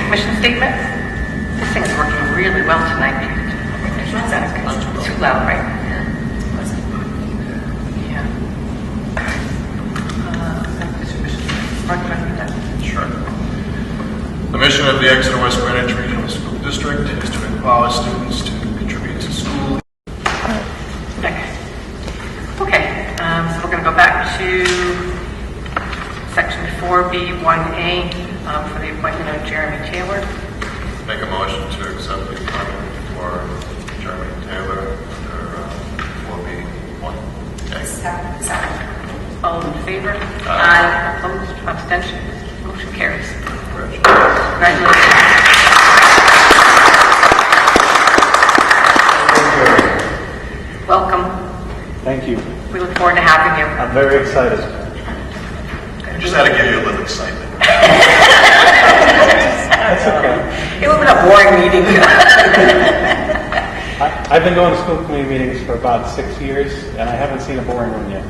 mission statement. This thing is working really well tonight. It's too loud, right? Yeah. Mark, do you want to read that? Sure. The mission of the Exeter West Greenwich Regional School District is to empower students to contribute to school. Okay, so we're going to go back to section 4B1A for the appointment of Jeremy Taylor. Make a motion to accept the appointment for Jeremy Taylor under 4B1A. Second. All in favor? Aye. Opposed? Abstentions? Motion carries. Congratulations. Congratulations. Welcome. Thank you. We look forward to having you. I'm very excited. I just had to give you a little excitement. That's okay. It would have been a boring meeting. I've been going to school committee meetings for about 6 years, and I haven't seen a boring one yet.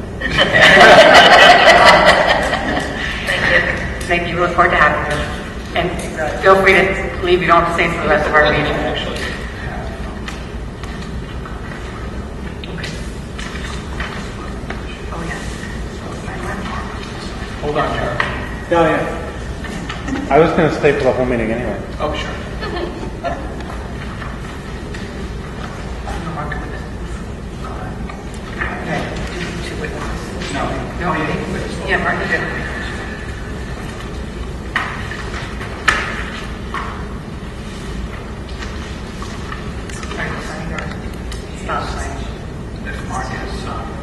Thank you. Thank you. We look forward to having you. And feel free to leave. You don't have to stay for the rest of our meeting. Oh, yeah. Hold on, Jeremy. No, yeah. I was going to stay for the whole meeting anyway. Oh, sure. No. Yeah, Martin did. Stop sign. If Mark is,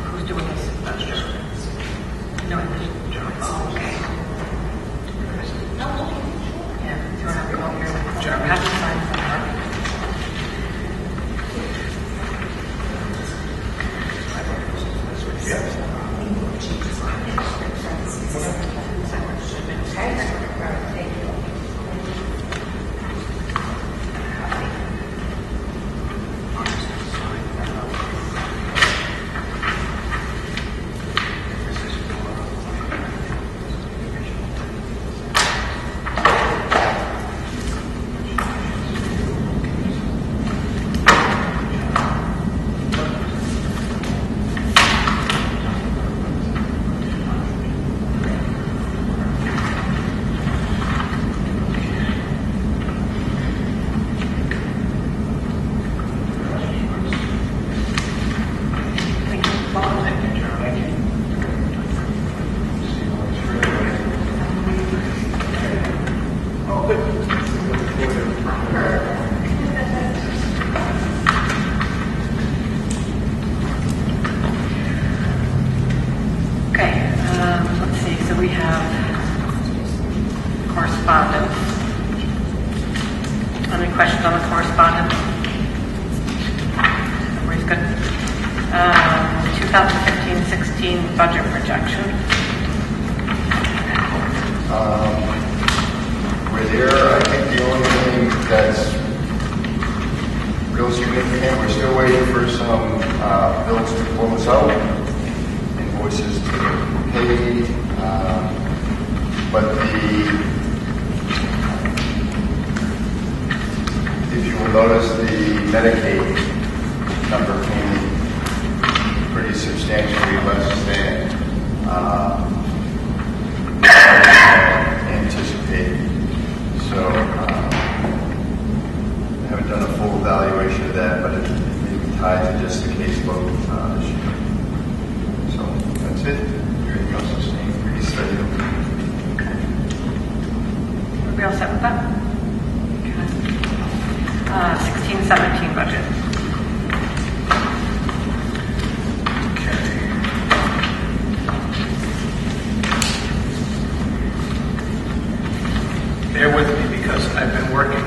Who's doing this? that's just. No, it's oh, okay. Yeah, do you want to come over here? Jeremy. Have to sign for Mark. Okay, let's see. So we have correspondence. Any questions on the correspondence? Everybody's good. 2015-16 budget projection. We're there. I think the only thing that's real significant, we're still waiting for some bills to close out, invoices to be paid, but if you will notice, the Medicaid number came in pretty substantially less than anticipated. So I haven't done a full evaluation of that, but it may be tied to just the caseload issue. So that's it. Everything else is staying pretty steady. Are we all set with that? Okay. 16-17 budget. Bear with me because I've been working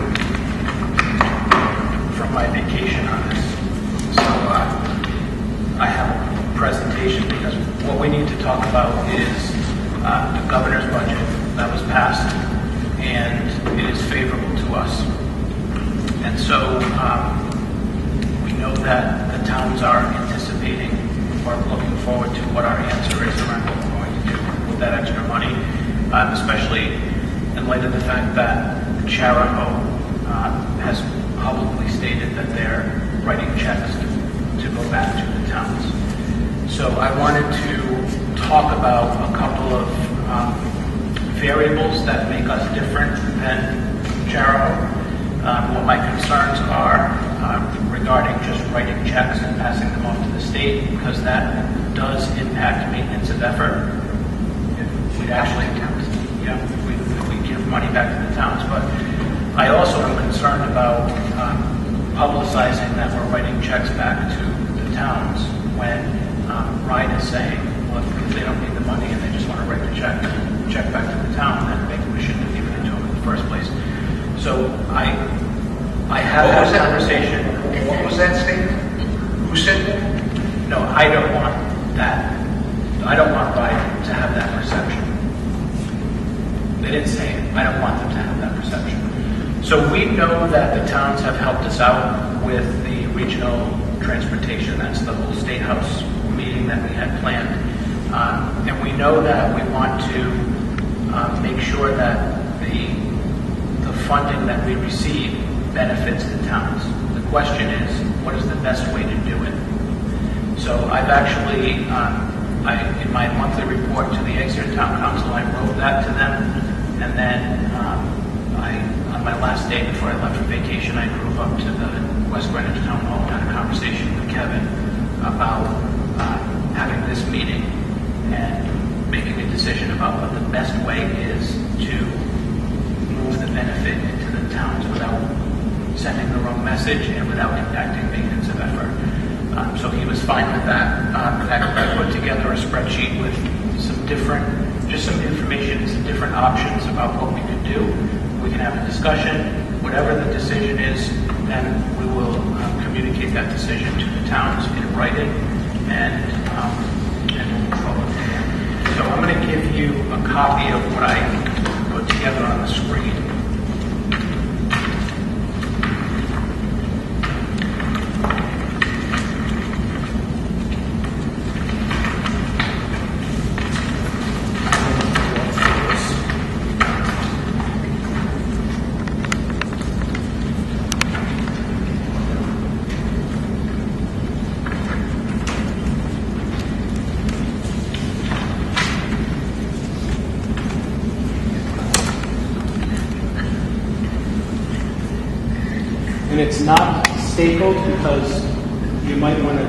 from my vacation on this. So I have a presentation because what we need to talk about is the governor's budget that was passed, and it is favorable to us. And so we know that the towns are anticipating or looking forward to what our answer is around what we're going to do with that extra money, especially in light of the fact that the Charahoe has publicly stated that they're writing checks to go back to the towns. So I wanted to talk about a couple of variables that make us different than Charahoe. What my concerns are regarding just writing checks and passing them off to the state, because that does impact maintenance of effort. If we actually, if we give money back to the towns. But I also am concerned about publicizing that we're writing checks back to the towns when Ryan is saying, well, if they don't need the money and they just want to write the check back to the town, then maybe we shouldn't have given it to them in the first place. So I have What was that that? conversation. What was that statement? Who said that? No, I don't want that. I don't want Ryan to have that perception. They didn't say it. I don't want them to have that perception. So we know that the towns have helped us out with the regional transportation. That's the whole State House meeting that we had planned. And we know that we want to make sure that the funding that we receive benefits the towns. The question is, what is the best way to do it? So I've actually, in my monthly report to the Exeter Town Council, I wrote that to them, and then on my last day before I left for vacation, I drove up to the West Greenwich Town Hall and had a conversation with Kevin about having this meeting and making a decision about what the best way is to move the benefit into the towns without sending the wrong message and without impacting maintenance of effort. So he was fine with that. I put together a spreadsheet with some information, some different options about what we could do. We can have a discussion. Whatever the decision is, then we will communicate that decision to the towns in writing and move forward from there. So I'm going to give you a copy of what I put together on the screen. And it's not stapled because you might want to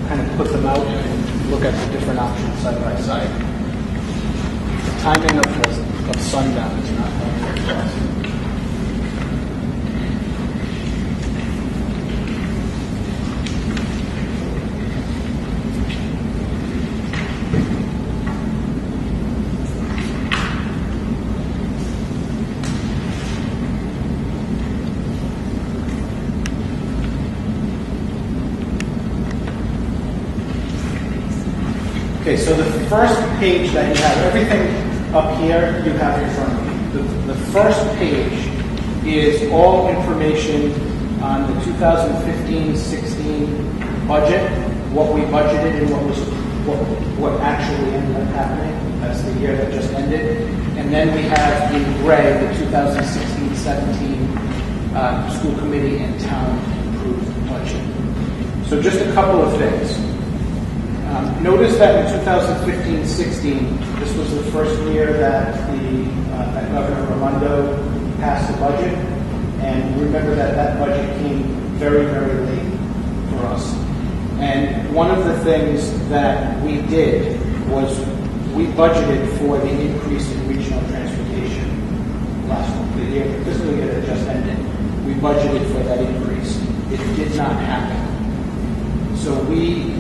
kind of put them out and look at the different options side by side. The timing of sundown is not helpful for us. Okay, so the first page that you have, everything up here you have in front of you. The first page is all information on the 2015-16 budget, what we budgeted and what actually ended up happening. That's the year that just ended. And then we have in gray the 2016-17 school committee and town approved budget. So just a couple of things. Notice that in 2015-16, this was the first year that that Governor Raimondo passed the budget, and remember that budget came very, very late for us. And one of the things that we did was we budgeted for the increase in regional transportation last the fiscal year that just ended. We budgeted for that increase. It did not happen. So we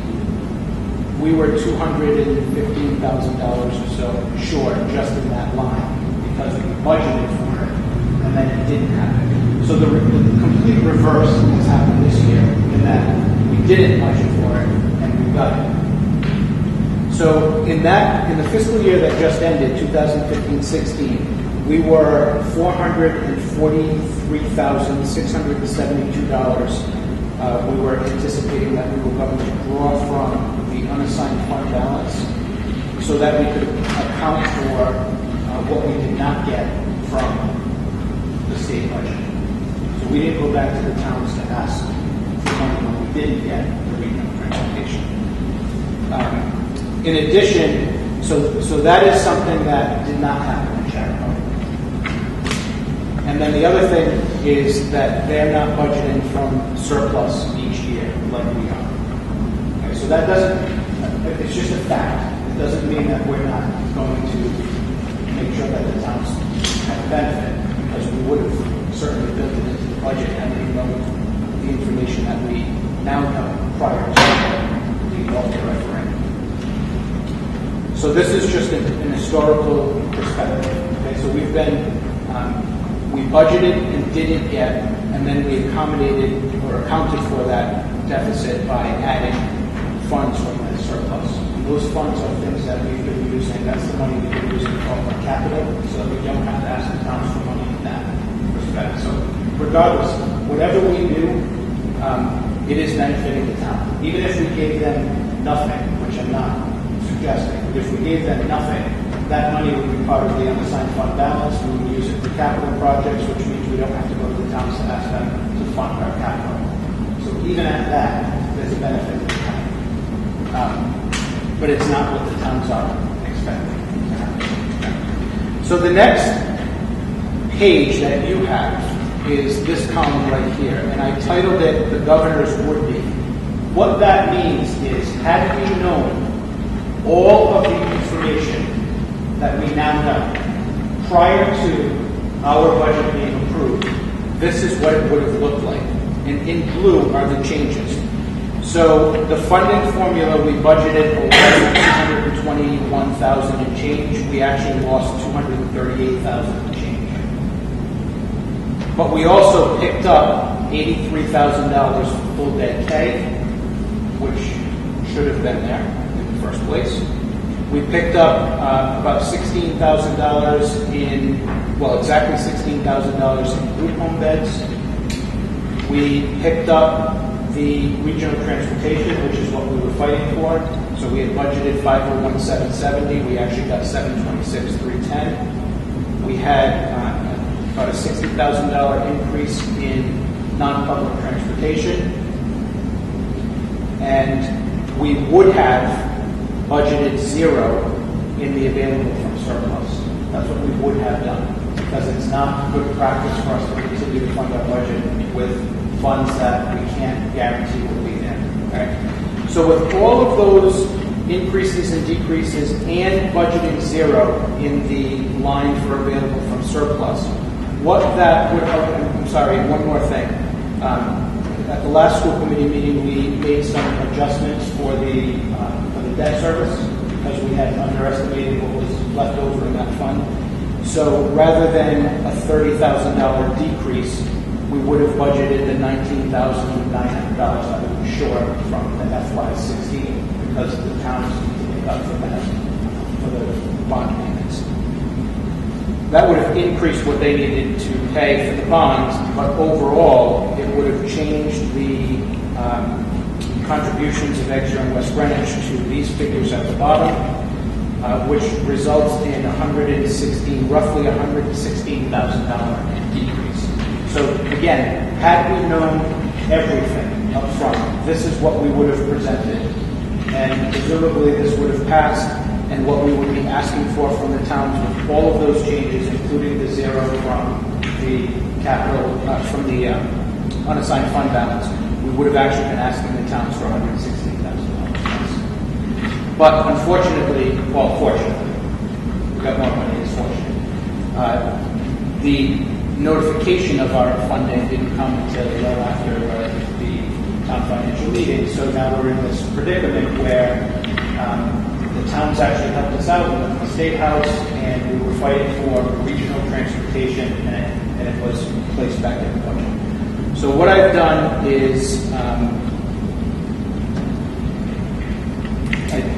were $215,000 or so short just in that line because we budgeted for it, and then it didn't happen. So the complete reverse has happened this year in that we didn't budget for it and we got it. So in the fiscal year that just ended, 2015-16, we were $443,672. We were anticipating that we were going to draw from the unassigned fund balance so that we could account for what we did not get from the the state budget. So we didn't go back to the towns to ask for money when we didn't get the regional transportation. In addition, so that is something that did not happen in Chappaqua. And then the other thing is that they're not budgeting from surplus each year like we are. Okay, so that doesn't, it's just a fact. It doesn't mean that we're not going to make sure that the towns have a benefit, because we would have certainly built it into the budget had we known the information that we now know prior to the Walter referendum. So this is just an historical perspective. Okay, so we've been, we budgeted and didn't get, and then we accommodated or accounted for that deficit by adding funds from the surplus. And those funds are things that we've been using. That's the money we've been using for our capital, so that we don't have to ask the towns for money in that respect. So regardless, whatever we do, it is benefiting the town. Even if we gave them nothing, which I'm not suggesting, but if we gave them nothing, that money would be part of the unassigned fund balance. We would use it for capital projects, which means we don't have to go to the towns to ask them to fund our capital. So even at that, there's a benefit to the town. But it's not what the towns are expecting to happen. So the next page that you have is this column right here, and I titled it "The Governor's Would-Be." What that means is, had we known all of the information that we now know prior to our budget being approved, this is what it would have looked like. And in blue are the changes. So the funding formula, we budgeted $221,000 and change. We actually lost $238,000 and change. But we also picked up $83,000 for full day K, which should have been there in the first place. We picked up about $16,000 in, well, exactly $16,000 in group home beds. We picked up the regional transportation, which is what we were fighting for. So we had budgeted $501,770. We actually got $726,310. We had about a $60,000 increase in non-public transportation, and we would have budgeted zero in the available from surplus. That's what we would have done, because it's not good practice for us to continue to fund our budget with funds that we can't guarantee will be there. Okay? So with all of those increases and decreases and budgeting zero in the line for available from surplus, what that would, I'm sorry, one more thing. At the last school committee meeting, we made some adjustments for the debt service, because we had underestimated what was left over in that fund. So rather than a $30,000 decrease, we would have budgeted the $19,900 that we were short from the FY16, because the towns need to make up for that, for the bond payments. That would have increased what they needed to pay for the bonds, but overall, it would have changed the contributions of Exeter and West Greenwich to these figures at the bottom, which results in roughly $116,000 decrease. So again, had we known everything up front, this is what we would have presented, and presumably this would have passed, and what we would be asking for from the towns with all of those changes, including the zero from the capital, from the unassigned fund balance, we would have actually been asking the towns for $116,000. But unfortunately, well, fortunately, we got more money than fortunate. The notification of our funding didn't come until well after the town financial meeting, so now we're in this predicament where the towns actually helped us out with the State House, and we were fighting for regional transportation, and it was placed back in the budget. So what I've done is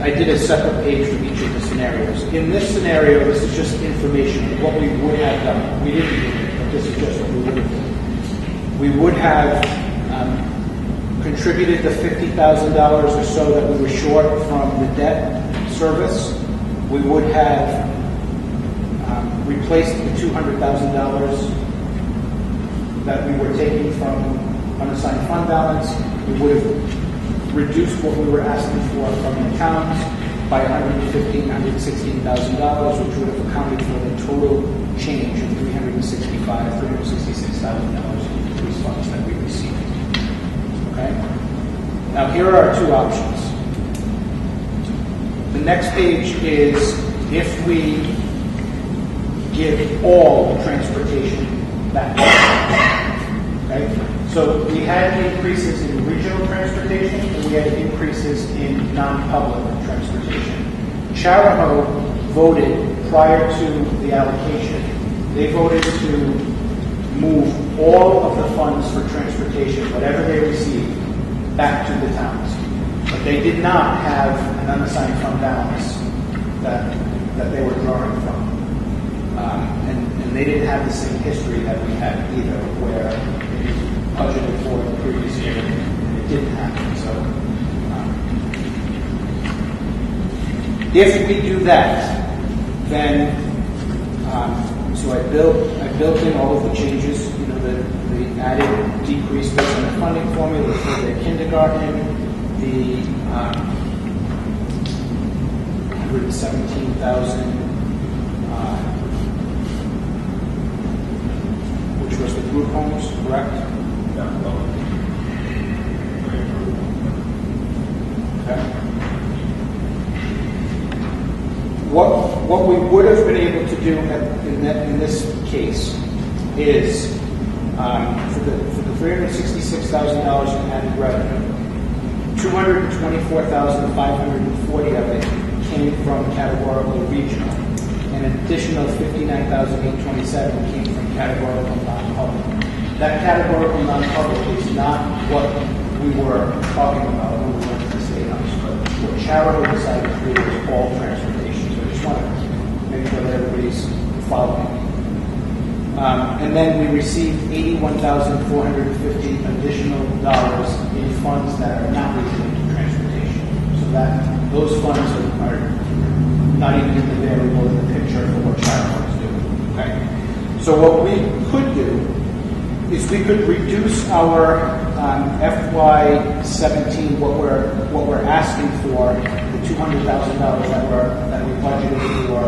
I did a separate page for each of the scenarios. In this scenario, this is just information of what we would have done. We didn't do it, but this is just what we would have done. We would have contributed the $50,000 or so that we were short from the debt service. We would have replaced the $200,000 that we were taking from unassigned fund balance, we would have reduced what we were asking for from the towns by $116,000, which would have accounted for the total change of $366,000 in these funds that we received. Okay? Now, here are our two options. The next page is if we give all transportation back. Okay? So we had increases in regional transportation and we had increases in non-public transportation. Charahoe voted prior to the allocation. They voted to move all of the funds for transportation, whatever they received, back to the towns. But they did not have an unassigned fund balance that they were drawing from. And they didn't have the same history that we had either, where it was budgeted for the previous year and it didn't happen. So if we do that, then so I built in all of the changes, the added decrease based on the funding formula for the kindergarten, the 117,000, which was the group homes, correct? Okay. What we would have been able to do in this case is for the $366,000 in added revenue, $224,540 of it came from categorical regional, and an additional $59,827 came from categorical non-public. That categorical non-public is not what we were talking about when we went to the State House, but what Charahoe decided to do was all transportation. So I just want to make sure that everybody's following. And then we received $81,450 additional dollars in funds that are not related to transportation. So that those funds are not even in the variable in the picture for what Charahoe is doing. Okay. So what we could do is we could reduce our FY17 what we're asking for, the $200,000 that we budgeted for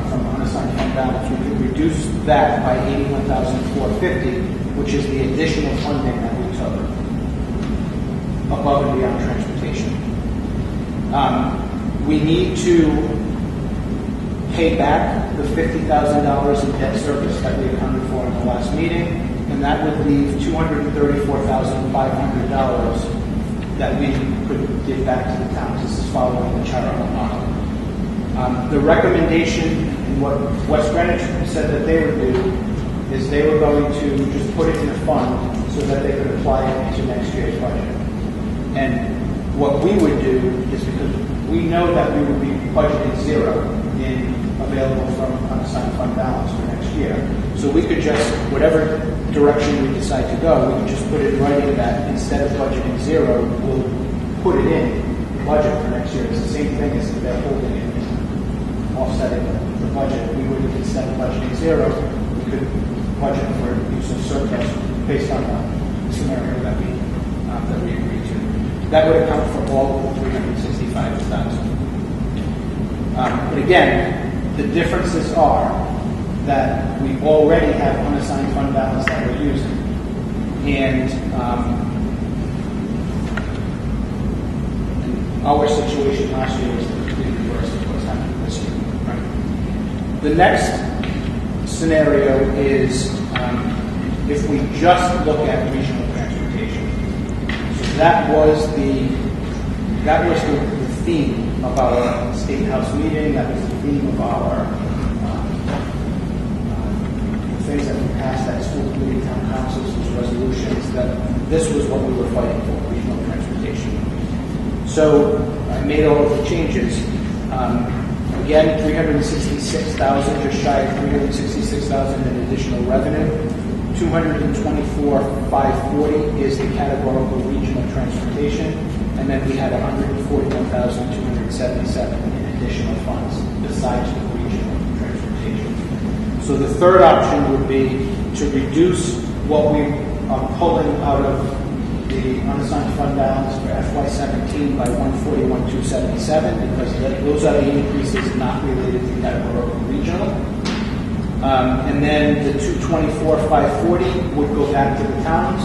from unassigned fund balance. We could reduce that by $81,450, which is the additional funding that we took above and beyond transportation. We need to pay back the $50,000 in debt service that we accounted for in the last meeting, and that would leave $234,500 that we could give back to the towns. This is following the Charahoe model. The recommendation and what West Greenwich said that they would do is they were going to just put it in a fund so that they could apply it to next year's budget. And what we would do is, because we know that we would be budgeting zero in available from unassigned fund balance for next year. So we could just, whatever direction we decide to go, we could just put it in writing that instead of budgeting zero, we'll put it in the budget for next year. It's the same thing as if they're holding it, offsetting the budget. We would, instead of budgeting zero, we could budget for use of surplus based on the scenario that we agreed to. That would account for all of the $365,000. But again, the differences are that we already have unassigned fund balance that we're using. And our situation last year was the complete reverse of what's happening this year. Right? The next scenario is if we just look at regional transportation. So that was the theme of our State House meeting. That was the theme of our things that we passed at school committee, town councils, those resolutions. That this was what we were fighting for, regional transportation. So I made all of the changes. Again, $366,000, just shy of $366,000 in additional revenue. $224,540 is the categorical regional transportation, and then we had $141,277 in additional funds besides the regional transportation. So the third option would be to reduce what we are pulling out of the unassigned fund balance for FY17 by 141,277, because those are the increases not related to Catborough Regional. And then the 224,540 would go back to the towns,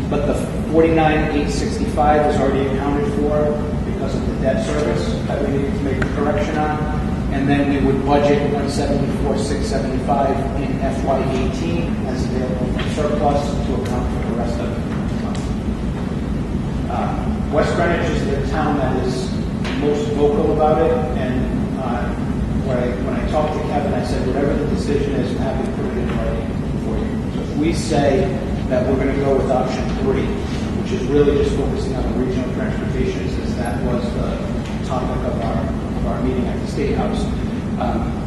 but the 49,865 is already accounted for because of the debt service that we needed to make a correction on. And then we would budget 174,675 in FY18 as available from surplus to account for the rest of it. West Greenwich is the town that is most vocal about it, and when I talked to Kevin, I said, whatever the decision is, I'm happy to put it in writing for you. So if we say that we're going to go with option 3, which is really just focusing on the regional transportation, since that was the topic of our meeting at the State House,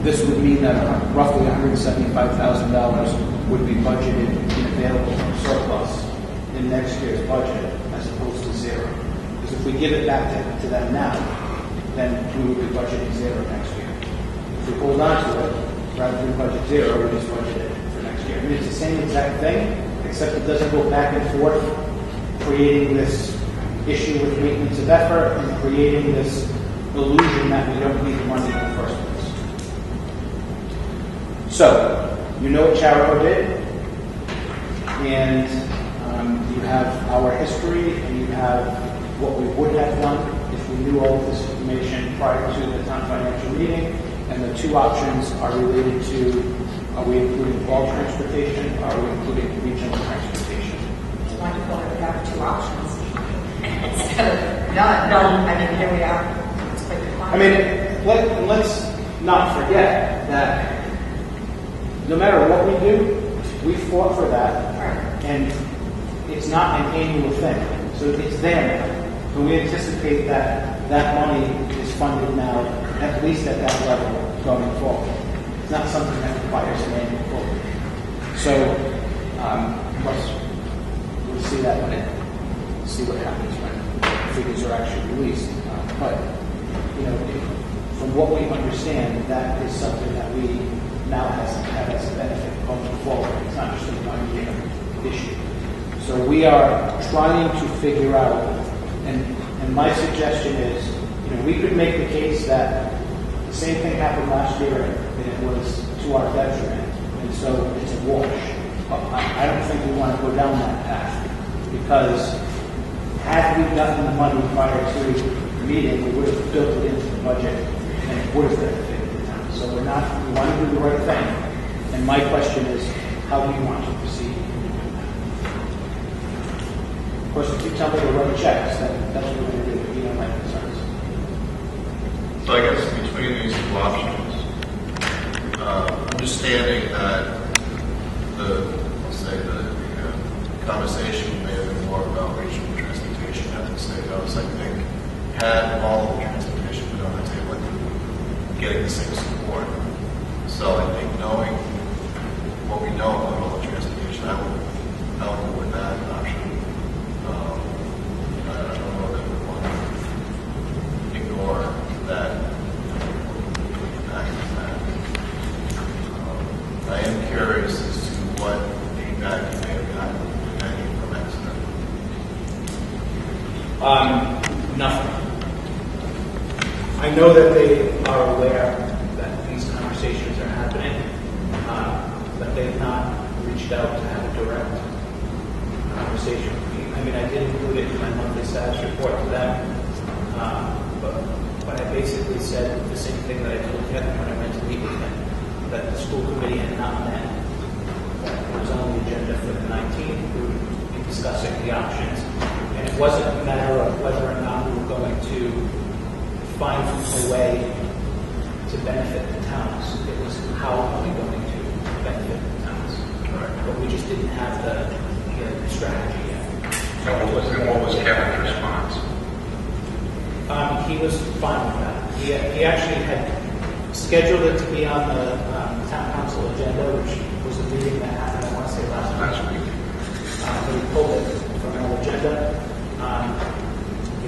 this would mean that roughly $175,000 would be budgeted and available from surplus in next year's budget, as opposed to zero. Because if we give it back to them now, then we would be budgeting zero next year. If we hold on to it, rather than budget zero, we just budget it for next year. I mean, it's the same exact thing, except it doesn't go back and forth, creating this issue with maintenance of effort and creating this illusion that we don't need the money in the first place. So, you know what Charahoe did, and you have our history, and you have what we would have done if we knew all of this information prior to the town financial meeting. And the two options are related to, are we including all transportation, or are we including regional transportation? It's wonderful that we have 2 options instead of none. No, I mean, here we are. It's quite the I mean, let's not forget that no matter what we do, we fought for that, and it's not an annual thing. So it's there now. And we anticipate that that money is funded now, at least at that level, going forward. It's not something that requires an annual vote. So we'll see that when see what happens when figures are actually released. But from what we understand, that is something that we now have as a benefit going forward. It's not just a one-year issue. So we are trying to figure out, and my suggestion is, we could make the case that the same thing happened last year and it was to our detriment, and so it's a wash. I don't think we want to go down that path, because had we gotten the money prior to the meeting, we would have built it into the budget and it would have benefited the town. So we want to do the right thing. And my question is, how do you want to proceed? Of course, if you tell me to write checks, that's what we're going to do. You know my concerns. So I guess between these two options, understanding that the conversation may have been more about regional transportation at the State House, I think, had all of the transportation been on the table, getting the same support. So I think knowing what we know about all the transportation, I would help with that option. I don't know that we want to ignore that. I am curious as to what feedback you may have gotten from Exeter. Nothing. I know that they are aware that these conversations are happening, but they've not reached out to have a direct conversation with me. I mean, I did include it in my monthly status report to them, but I basically said the same thing that I told Kevin when I went to meet with him, that the school committee had not met. That it was on the agenda for the 19th. We would be discussing the options. And it wasn't a matter of whether or not we were going to find a way to benefit the towns. It was how are we going to benefit the towns. Right. But we just didn't have the strategy yet. And what was Kevin's response? He was fine with that. He actually had scheduled it to be on the town council agenda, which was a meeting that happened, I want to say last week. But he pulled it from our agenda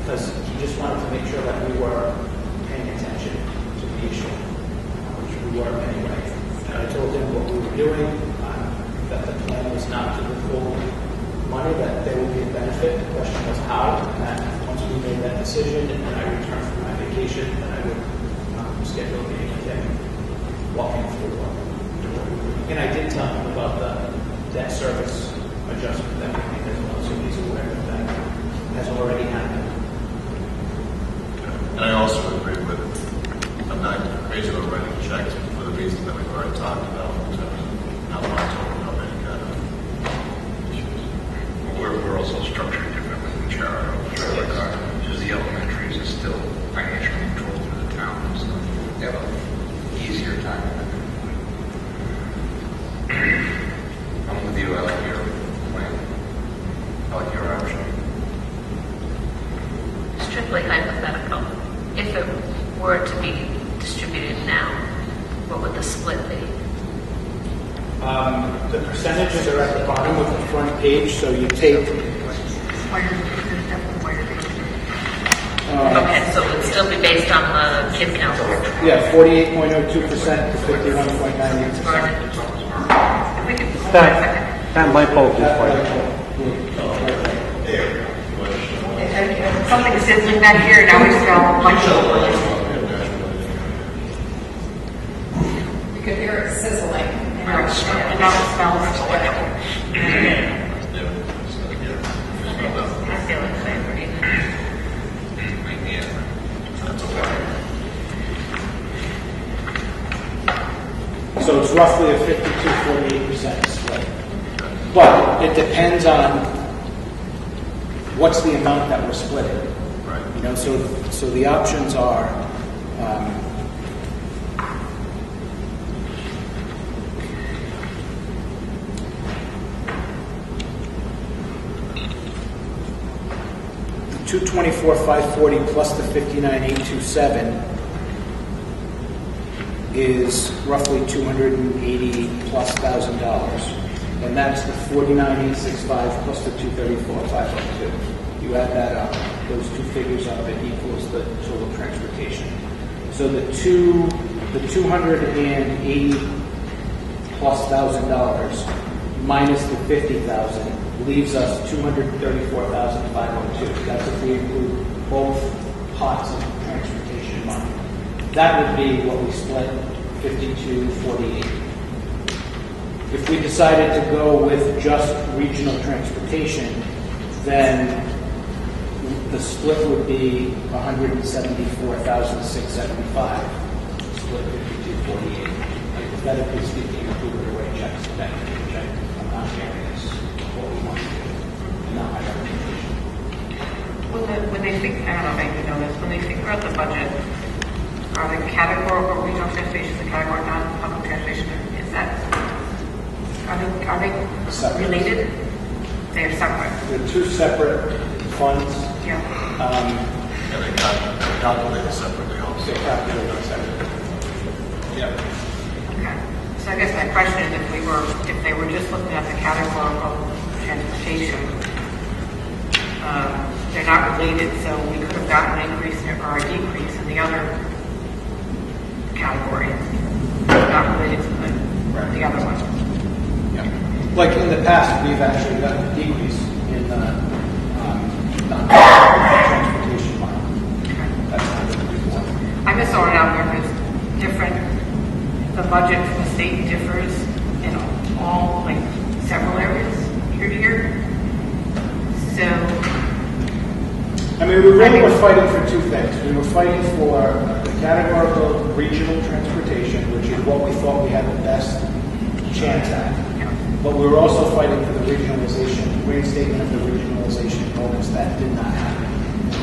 because he just wanted to make sure that we were paying attention to the issue, which we were anyway. And I told him what we were doing, that the plan was not to withhold benefit. The question was how. And once we made that decision and then I returned from my vacation, then I would schedule a meeting with him, walking through what we were doing. And I did tell him about the debt service adjustment that we made as well, so he's aware that that has already happened. And I also agree with, I'm not crazy about writing checks for the reason that we've already talked about, in terms of not wanting to open up any kind of issues. We're also structured differently than Charter, because the elementaries is still financially controlled through the town, so they have an easier time. I'm with you, I like your plan. I like your option. Strictly hypothetical. If it were to be distributed now, what would the split be? The percentages are at the bottom of the front page, so you take, Okay, so it would still be based on the kid count. 48.02% to 51.98%. That light bulb is Something sizzling back here, now we smell like You could hear it sizzling. and now it smells like I feel like I agree. Yeah. That's a lot. So it's roughly a 52-48% split. But it depends on what's the amount that we're splitting. Right. You know, so the options are, the 224,540 plus the 59,827 is roughly $280 plus $1,000, and that's the 49,865 plus the 234,502. You add that up, those two figures up, it equals the total transportation. So the 280 plus $1,000 minus the 50,000 leaves us 234,502. That's if we include both pots of transportation money. That would be what we split 52-48. If we decided to go with just regional transportation, then the split would be 174,675, split 52-48. Hypothetically speaking, if we were to write checks to that, which I'm not hearing is what we want to do, and not my recommendation. when they think, I don't know, maybe you know this, when they figure out the budget, are the categorical regional transportation, the category non-public transportation, is that, are they Separate. related? They're separate. They're two separate funds. Yeah. And they calculate it separately also. They're calculated separately. Yeah. Okay. So I guess my question is, if they were just looking at the categorical transportation, they're not related, so we could have gotten an increase or a decrease in the other category, not related to the other one. Yeah. Like in the past, we've actually gotten a decrease in the transportation line. That's happened before. I'm just throwing it out there because the budget for the state differs in all, like, several areas year to year. So, I mean, we really were fighting for two things. We were fighting for the categorical regional transportation, which is what we thought we had the best chance at. But we were also fighting for the regionalization, reinstatement of the regionalization bonus. That did not happen.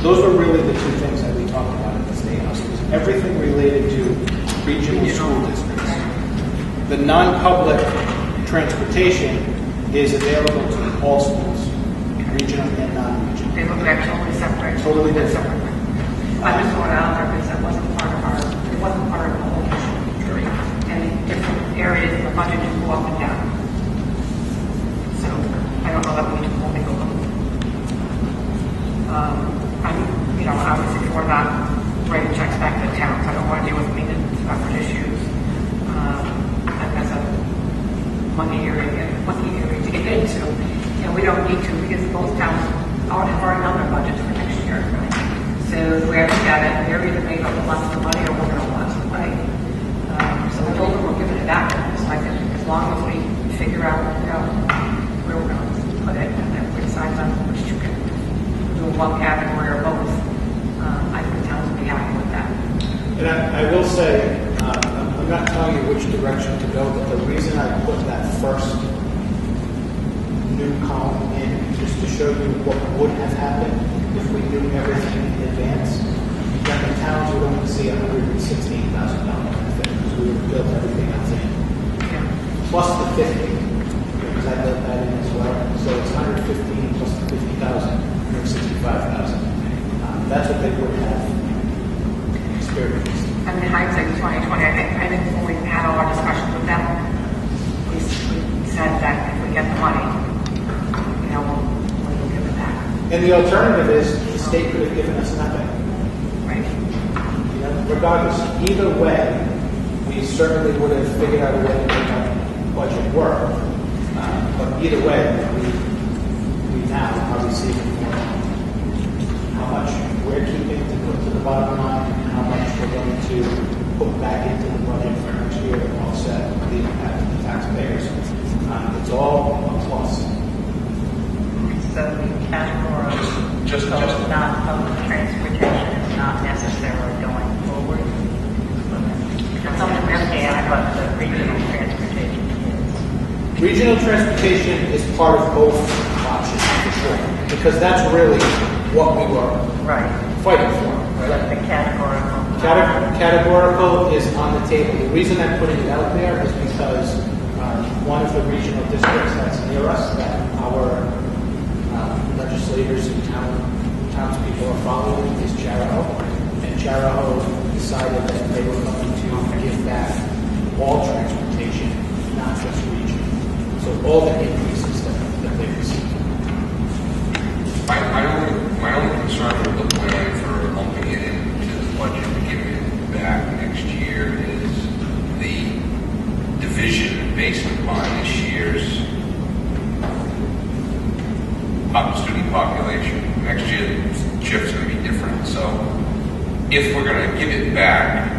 Those were really the two things that we talked about at the State House. It was everything related to regional school districts. The non-public transportation is available to all schools, regional and non-regional. they look at totally separate. Totally different. I'm just throwing it out there because it wasn't part of the whole issue. And in different areas, the budget can go up and down. So, I don't know that we can only go up. I'm, obviously for not writing checks back to the towns. I don't want to deal with maintenance effort issues. And that's a monkey area to get into. And we don't need to because both towns have already done their budgets for next year. So we have to look at it, they're either made up of lots of money or we're gonna want some money. So I told them we're giving it back, so I said, as long as we figure out, where we're gonna put it, and then we decide on which you can do one category or both, I think the towns will be happy with that. And I will say, I'm not telling you which direction to go, but the reason I put that first new column in is to show you what would have happened if we knew everything in advance. Then the towns would only see $116,000 benefit because we would have built everything else in. Yeah. Plus the 50, because I built that in as well. So it's 115 plus the 50,000, 165,000. That's what they would have experienced. I mean, hindsight 2020, I think when we had all our discussions with them, we said that if we get the money, we'll give it back, And the alternative is the state could have given us nothing. right? Regardless, either way, we certainly would have figured out a way to make our budget work. But either way, we now are receiving more. How much we're keeping to put to the bottom line, and how much we're going to put back into the budget for next year to offset the impact of the taxpayers. It's all a plus. So the category Just- of non-public transportation is not necessarily going forward. It's on the MCI, but the regional transportation is. Regional transportation is part of both options for sure, because that's really what we were Right. fighting for. But the categorical. Categorical is on the table. The reason I'm putting it out there is because one of the regional districts that's near us that our legislators and townspeople are following is Charahoe. And Charahoe decided that they were going to give back all transportation, not just regional. So all the increases that they received. My only concern with the plan for lumping it into the budget and giving it back next year is the division based upon this year's student population. Next year, the shift's going to be different. So if we're going to give it back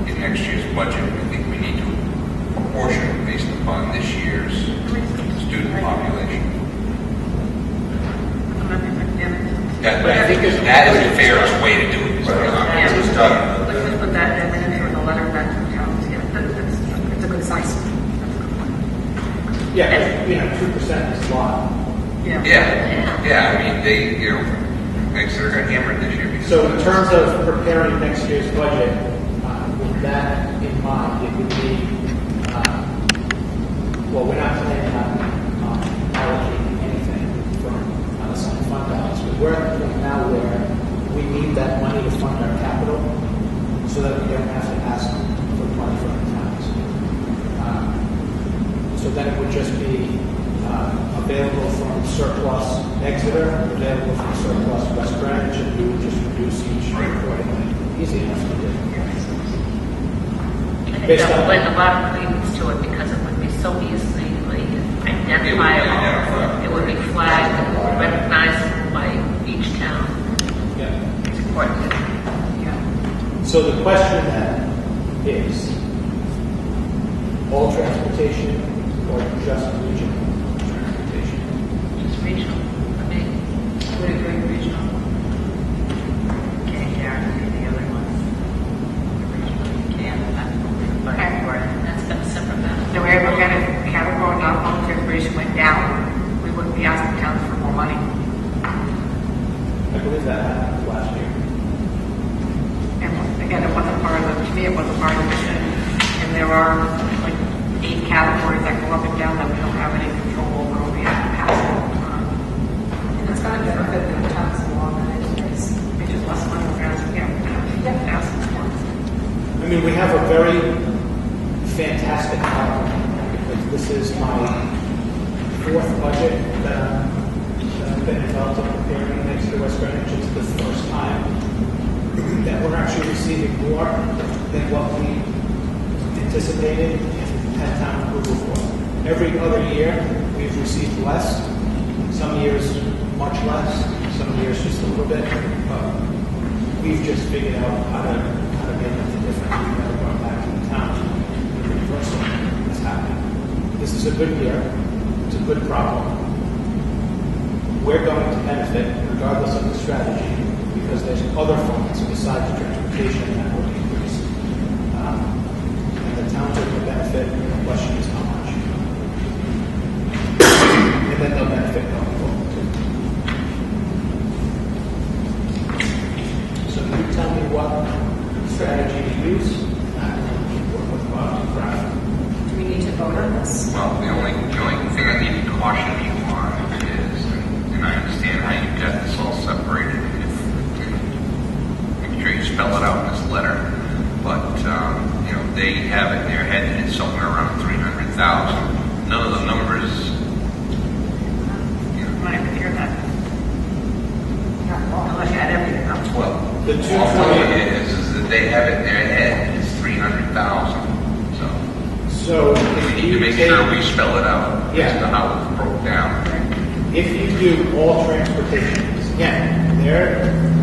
in next year's budget, I think we need to proportion it based upon this year's student population. I think that is the fairest way to do it. Yeah, let's just put that in for the letter back to the towns, it's a good size. Yeah, 2% is a lot. Yeah, I mean, Exeter got hammered this year. Because So in terms of preparing next year's budget, with that in mind, it would be, we're not planning on allocating anything from unassigned fund balance, but we're at the point now where we need that money to fund our capital so that we don't have to ask for money from the towns. So then it would just be available from surplus Exeter, available from surplus West Greenwich, and we would just reduce each accordingly. Easy enough to do. I think Based that on- would lend a lot of credence to it because it would be so easily identifiable. It would be flagged and recognizable by each town. Yeah. It's important. So the question then is, all transportation or just regional transportation? It's regional. I mean, Would agree regional. Can't guarantee the other ones. You can, that's what we're fighting for. that's got a separate matter. The way I look at it, category non-public transportation went down, we wouldn't be asking towns for more money. I believe that happened last year. And again, it wasn't part of the, to me, it wasn't part of the mission. And there are like 8 categories that go up and down that we don't have any control over, we have to pass it all the time. And it's going to benefit the towns in the long run anyways. It's just less money we're asking, we have to ask them for. I mean, we have a very fantastic problem because this is my 4th budget that I've been involved in preparing next to West Greenwich. It's the first time that we're actually receiving more than what we anticipated and had town approval for. Every other year, we've received less. Some years, much less. some years just a little bit, but we've just figured out how to make up the difference. We've never gone back to the town when the reversal has happened. This is a good year. It's a good problem. We're going to benefit regardless of the strategy because there's other funds besides transportation that will increase. And the towns are going to benefit. The question is how much. And then they'll benefit going forward too. So you tell me what strategy to use. And I'll work with Bob to craft. Do we need to vote on this? Well, the only thing I need to caution you on is, and I understand how you got this all separated, make sure you spell it out in this letter, but, they have it in their head that it's somewhere around 300,000. None of the numbers, I'm not even hear that. Unless you add everything up. well, The all I'm telling you is that they have it in their head, it's 300,000, so. So We need to make sure we spell it out as to how it's broke down. if you do all transportation, because again,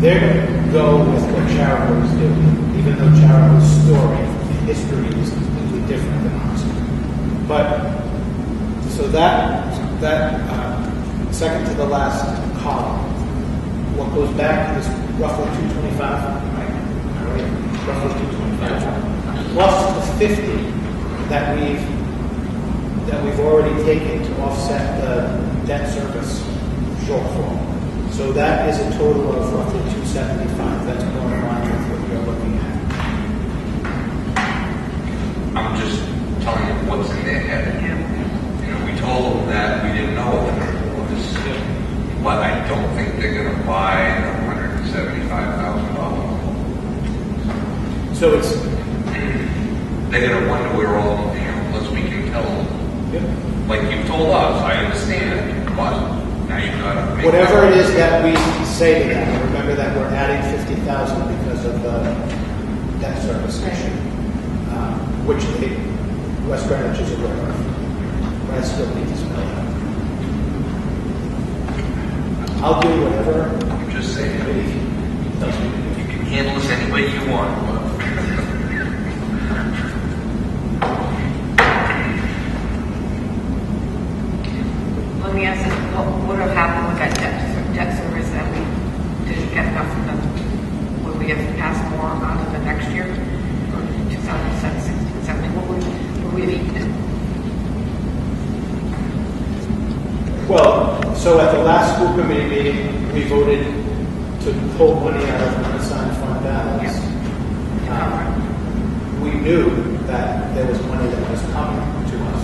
they're going to go with what Chariot is doing, even though Chariot's story and history is completely different than ours. But so that second to the last column, what goes back is roughly 225, right? Roughly 225, plus the 50 that we've already taken to offset the debt service shortfall. So that is a total of roughly 275. That's more in line with what you're looking at. I'm just telling you what's in their head. We told them that we didn't know what the number was, but I don't think they're going to buy $175,000. So it's They're going to wonder where all, unless we can tell them, like you told us, I understand, but now you've got to make whatever it is that we say to them. Remember that we're adding 50,000 because of the debt service issue, which West Greenwich is aware of. But I still need to spell it out. I'll do whatever I'm just saying, committee tells me to do. you can handle this any way you want, but Let me ask this, what would have happened with that debt service that we didn't get enough from them? Would we have passed more on to the next year? Or 2007, 16, 17, what would we have eaten it? Well, so at the last school committee meeting, we voted to pull money out of unassigned fund balance. We knew that there was money that was coming to us,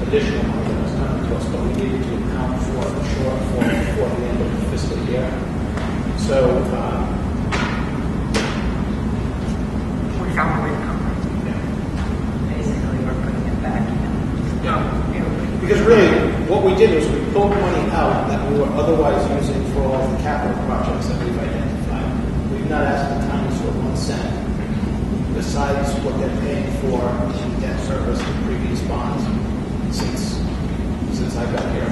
additional money that was coming to us, but we needed to account for the shortfall before the end of the fiscal year. So, We found a way to cover it. Basically, we're putting it back in. because really, what we did was we pulled money out that we were otherwise using for all the capital projects that we've identified. We've not asked the towns for 1 cent, besides what they're paying for in debt service and previous bonds since I got here.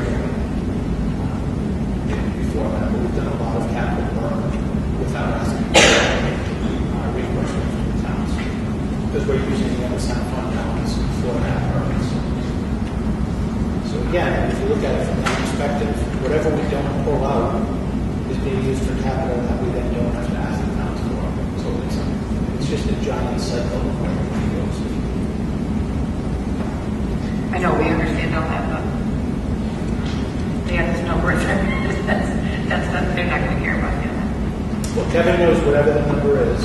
Before that, but we've done a lot of capital work without asking for reimbursement from the towns because we're using the unassigned fund balance for that purpose. So again, if you look at it from that perspective, whatever we don't pull out is being used for capital that we then don't have to ask the towns for. So it's just a giant cycle of where money goes. I know, we understand all that, but they have this number, that's not, they're not gonna care about it. Well, Kevin knows whatever the number is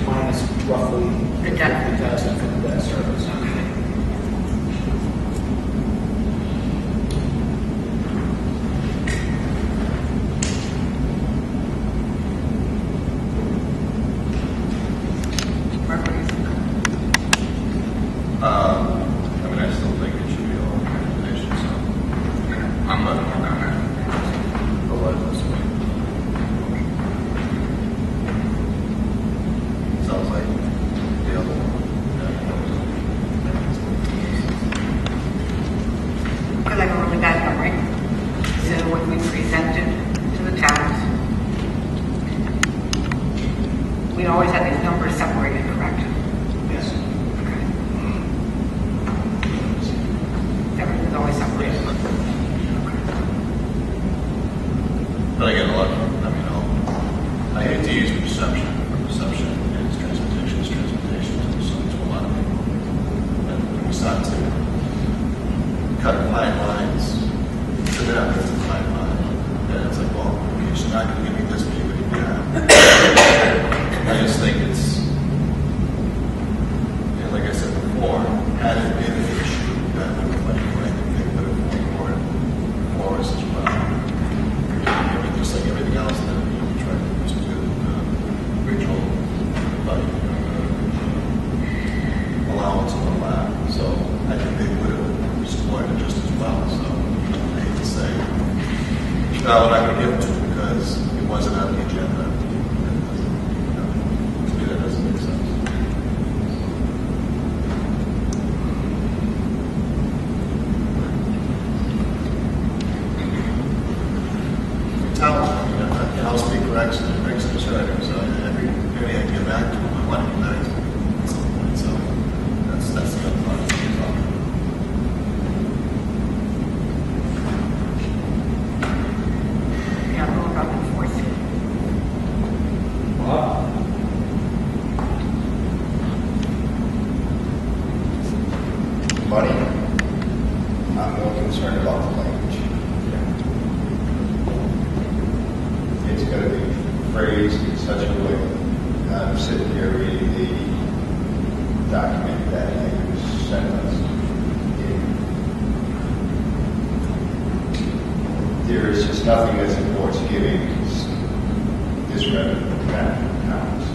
minus roughly The debt. 50,000 from the debt service. I still think it should be all transportation, so I'm not working on that. I'll let it this way. Sounds like the other one. perception. Perception is transportation, so to a lot of people. And when we start to cut fine lines, to them, it's a fine line. And it's like, well, okay, she's not going to give me this, but you're going to give me that. I just think it's, and like I said before, had it been an issue that would have like, I think they would have forward for us as well. Just like everything else that we try to use to regional budget allowance of allowed. So I think they would have supported it just as well. So I hate to say, no, we're not going to give it to them because it wasn't on the agenda. To me, that doesn't make sense. Talent, and I'll speak for X and X and Strider, so every area I get back to, I want to get back to at some point, so that's the other part of it as well. Yeah, we'll back and forth. Money, I'm more concerned about the language. It's going to be phrased in such a way. I'm sitting here reading the document that you sent us. There is just nothing that supports giving this revenue back to towns.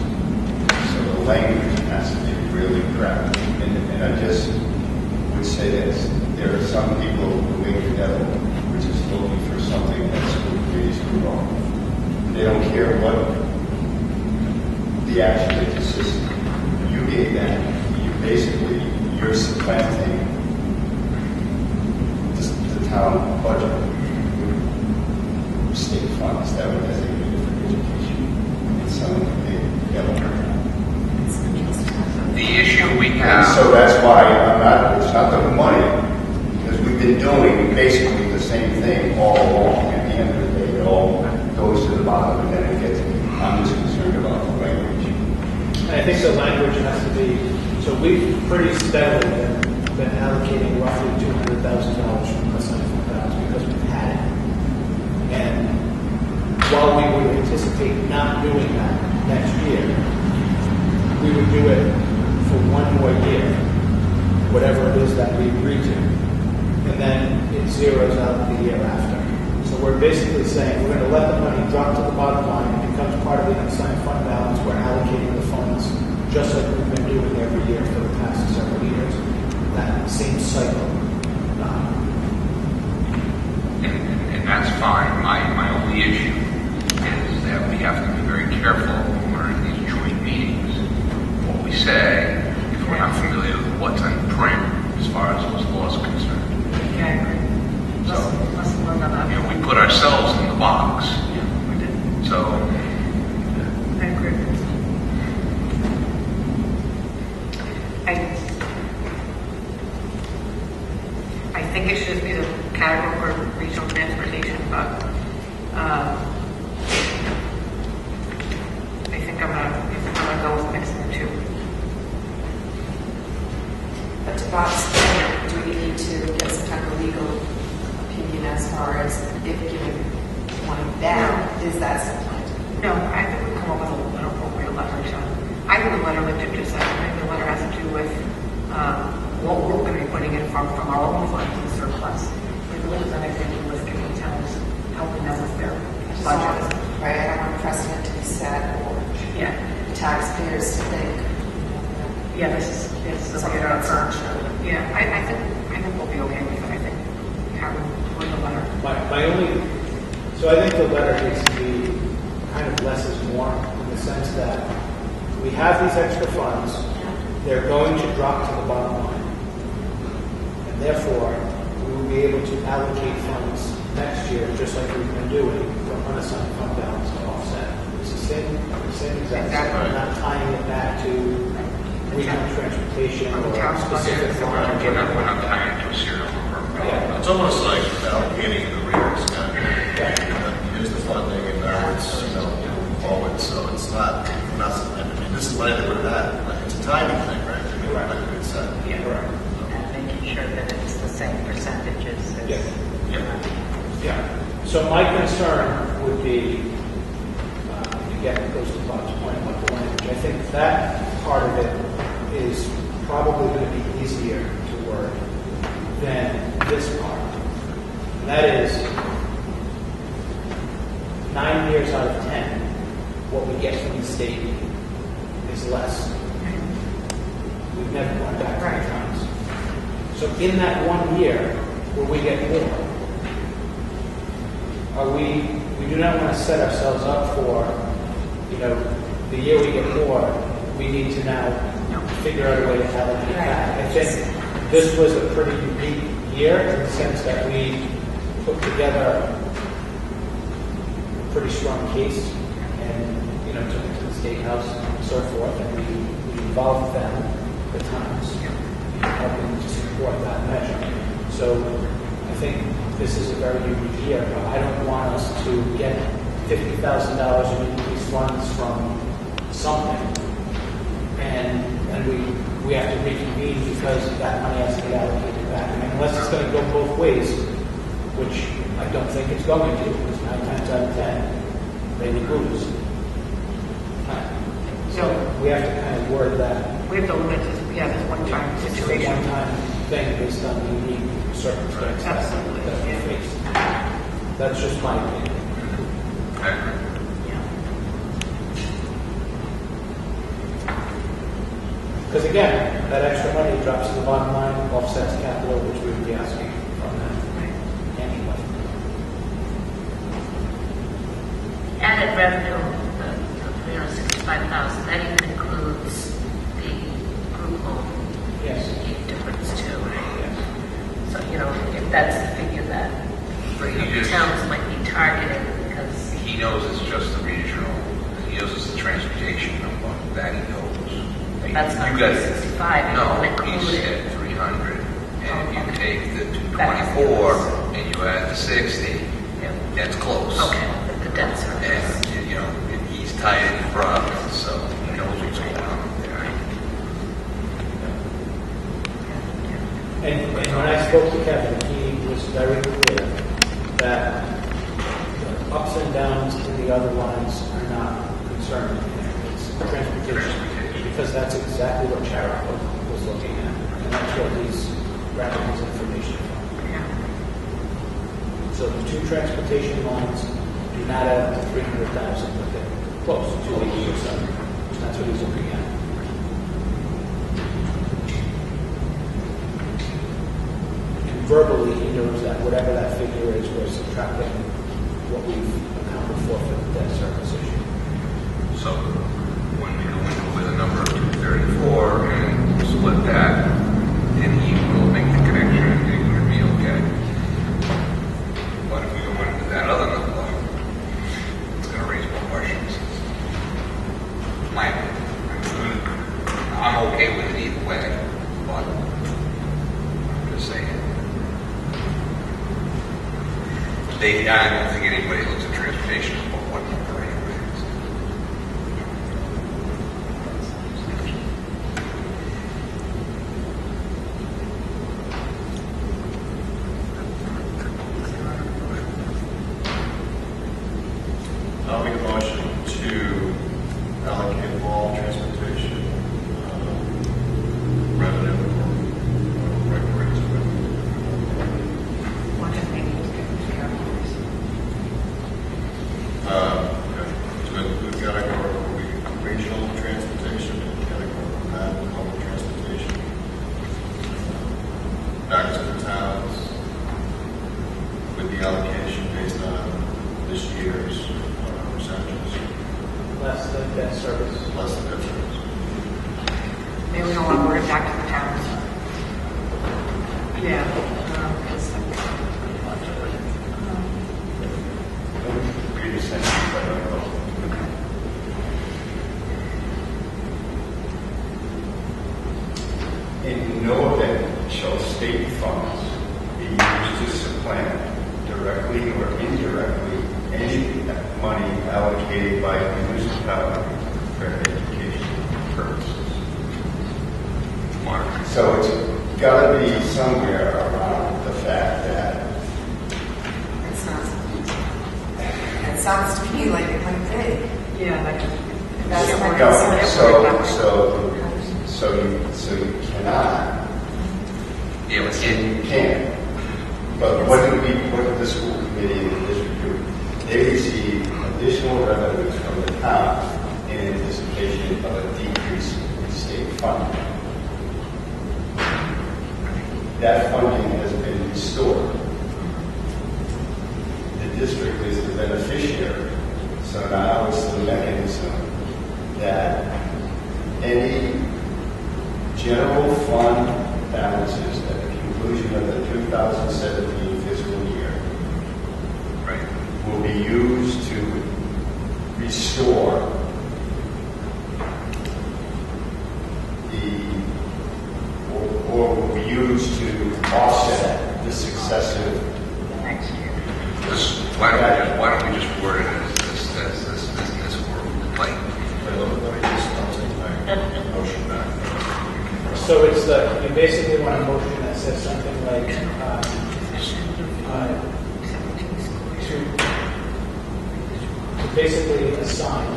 So the language has to be really crafted. And I just would say this. There are some people who make the devil, which is looking for something that's reasonably wrong. They don't care what the action is. It's just you gave that. You're supplanting the town budget with state funds that were designated for education. And some they don't. The issue we And have. so that's why it's not the money, because we've been doing basically the same thing all along. At the end of the day, it all goes to the bottom, and then it gets, I'm just concerned about the language. And I think the language has to be, so we've pretty steadily been allocating roughly $200,000 from unassigned fund balance because we've had it. And while we would anticipate not doing that next year, we would do it for one more year, whatever it is that we agree to. And then it zeroes out the year after. So we're basically saying we're going to let the money drop to the bottom line. It becomes part of the unassigned fund balance. We're allocating the funds just like we've been doing every year for the past several years. That same cycle. And that's fine. My only issue is that we have to be very careful when we're in these joint meetings. What we say, if we're not familiar with what's in print as far as those laws are concerned. Yeah, I agree. So, Let's learn on that. you know, we put ourselves in the box. Yeah, we did. So, I agree. I think it should be the category for regional transportation, but I think I'm gonna go with mixing the two. But to Bob's point, do we need to get some kind of legal opinion as far as if giving money back, is that supplanted? No, I think we come up with an appropriate letter. I think the letter that Jim just said, I think the letter has to do with what we're going to be putting in from our own funds in surplus. It really doesn't have anything to do with giving towns, helping them with their budget. Right, I don't want precedent to be set or Yeah, taxpayers to think. yeah, this is the way it Something that's not occurs. true. Yeah, I think we'll be okay with it. I think having with the letter. My only, so I think the letter needs to be kind of less is more in the sense that we have these extra funds, they're going to drop to the bottom line. And therefore, we will be able to allocate funds next year, just like we've been doing, from unassigned fund balance to offset. It's the same exact thing. We're not tying it back to regional transportation or specific fund. we're not tying it to a serial number. Yeah. It's almost like allocating the rears, here's the funding, and now it's, moving forward, so it's not percentages. as- Yeah. So my concern would be, again, it goes to Bob's point about the language. I think that part of it is probably going to be easier to word than this part. And that is 9 years out of 10, what we get from the state is less. We've never gone back to the towns. So in that 1 year where we get more, we do not want to set ourselves up for, the year we get more, we need to now figure out a way to allocate that. I think this was a pretty unique year in the sense that we put together a pretty strong case and, took it to the State House and so forth, and we involved them, the towns, helping to support that measure. So I think this is a very unique year, but I don't want us to get $50,000 in increased funds from something, and we have to reconvene because that money has to be allocated back. I mean, unless it's going to go both ways, which I don't think it's going to, because 9 times out of 10, they lose. So we have to kind of word that. We have to limit this, this one-time It's a situation. one-time thing based on the unique circumstances Absolutely, that we yeah. face. That's just my opinion. I agree. Because again, that extra money drops to the bottom line, offsets capital, which we would be asking from them anyway. Added revenue, the 365,000, that even includes the group home Yes. difference too, right? Yes. So, if that's the figure that But he just, towns might be targeting, because he knows it's just the regional, he knows it's the transportation number, that he knows. that's not You got- 365, it No, won't he include it. said 300, and if you Okay. take the That's 224 and you add the 60, Yeah. that's close. Okay, the debt service. And, he's tied in the province, so he knows what's going on there. And when I spoke to Kevin, he was very clear that the ups and downs in the other lines are not concerning. It's transportation, because that's exactly what Shara was looking at, and that's what he's grabbing his information from. So the two transportation lines do not add up to 300,000, but they're close to 80 or so. That's what he's looking at. And verbally, he knows that whatever that figure is, we're subtracting what we've accounted for the debt service issue. So when we go in with a number of 234 and split that, then he will make the connection and it would be okay. But if we go into that other number, it's going to raise more questions. I'm okay with it either way, but I'm just saying. I don't think anybody looks at transportation as what number anyways. I'll make a motion to allocate all transportation revenue, records revenue. One just maybe just get the airports. Okay. So we've got to go regional transportation, we've got to go public transportation. Back to the towns with the allocation based on this year's percentages, Less than debt service. less than difference. Maybe we don't want to word it back to the towns. Yeah. Read the sentence, I don't know. In no event shall state funds be used to supplant directly or indirectly any money allocated by a municipality for education purposes. So it's got to be somewhere around the fact sounds to me like it might be. Yeah, that could. That's my No, concern. so you cannot, Yeah, we so can't. you can. But what did the school committee and the district do? They received additional revenues from the town in anticipation of a decrease in state funding. That funding has been restored. The district is the beneficiary. So now it's the mechanism that any general fund balances at the conclusion of the 2017 fiscal year Right. will be used to restore or will be used to offset the successive. Next year. Why don't we just word it as this word, like, Let me just, I'll take my motion back. So it's you basically want a motion that says something like, to basically assign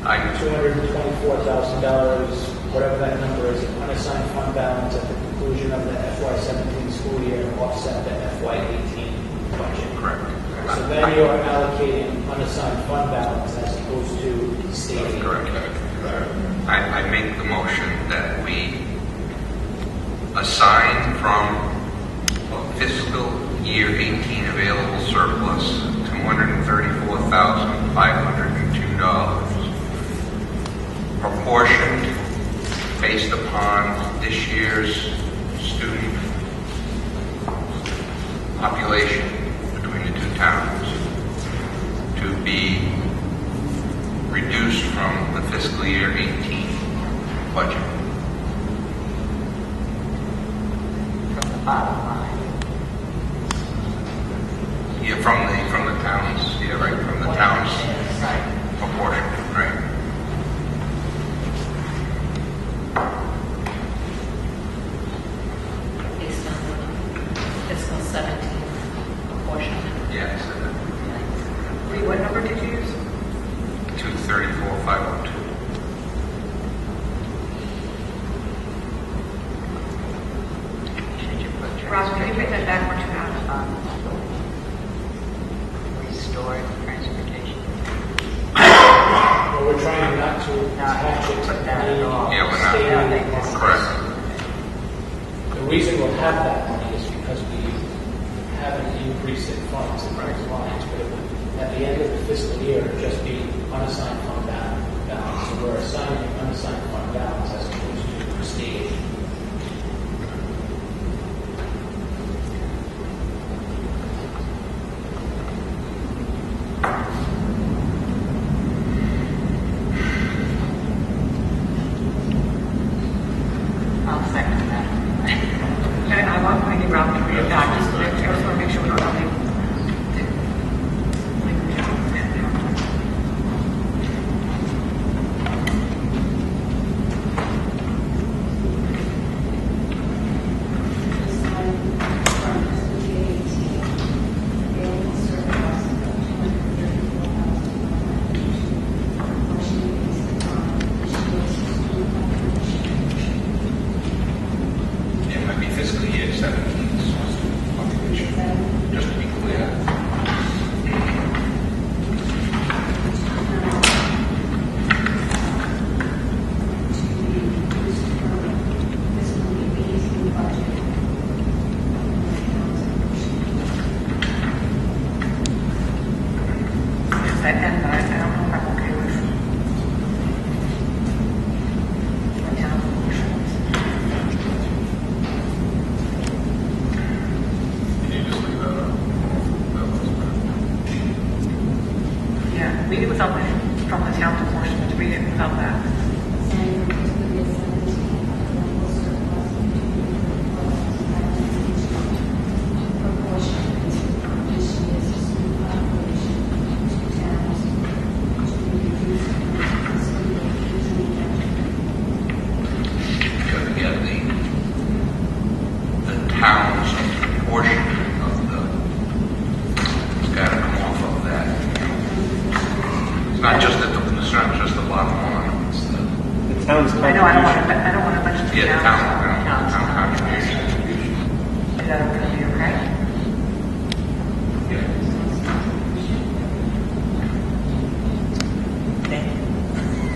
I, $224,000, whatever that number is, unassigned fund balance at the conclusion of the FY17 school year to offset the FY18 budget. correct. So then you're allocating unassigned fund balance as opposed to state aid. Correct. I make the motion that we assign from fiscal year 18 available surplus $234,502, proportioned based upon this year's student population between the two towns, to be reduced from the fiscal year 18 budget. From the bottom line. Yeah, from the towns, yeah, right, from the towns Right. proportion, right. Based on the fiscal 17 proportion. Yes, What number did you use? 234,502. Should you put Ross, can you take that back one you have? restored transportation? Well, we're trying not to attach it to put that at all. Yeah, we're not. state aid. Correct. The reason we'll have that money is because we haven't increased in funds in those lines, but it would, at the end of the fiscal year, it'd just be unassigned fund balance. So we're assigning unassigned fund balance as opposed to state aid. I'll second that. And I want my new route to read it back, just I just want to make sure we don't have any. It might be fiscal year 17's population, just to be clear. It's that end that I don't know if I'm okay with. The town proportions. Can you just leave that up? That was bad. Yeah, read it without the, from the town proportions, read it without that. Because again, the town's portion of the, it's got to come off of that I know, I don't want to mention the Yeah, town. town contribution. Is that going to be okay?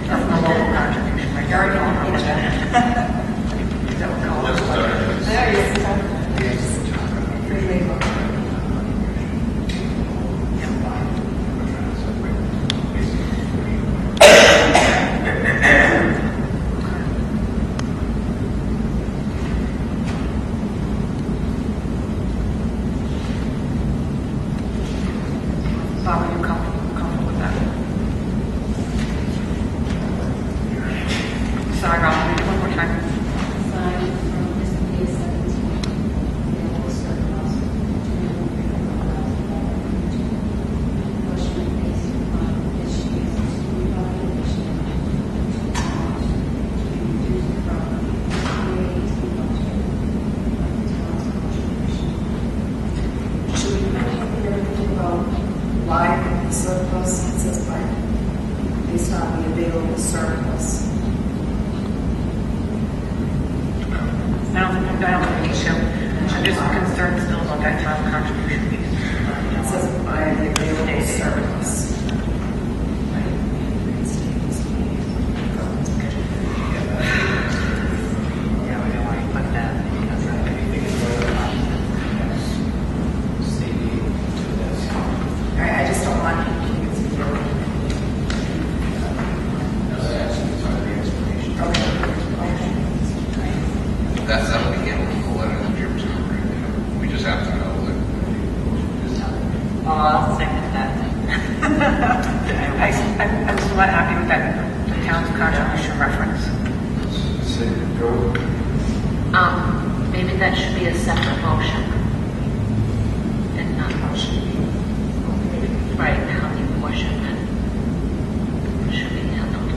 That's my local contribution, right? You already know what that is. Is that what they're all about? There you go. Free labor. Bob, are you comfortable with that? Sorry, Rob, read it one more time. Aside from SPA 17, available surplus, apportionment based upon this year's student population, to be reduced from FY 18 budget of the town's contribution. Should we hear anything about why the surplus, it says by, based on the available surplus? I don't think we need to. I'm just concerned still about that town contribution piece. It says by the available surplus. Yeah, we don't want to put that because of I just don't want people to feel. That'll be handled in the letter that Jim's going to bring. We just have to know that. Oh, I'll second that. I'm still not happy with that, the town's contribution reference. Say, go. Maybe that should be a separate motion. And not motion. Right, how the apportionment should be handled.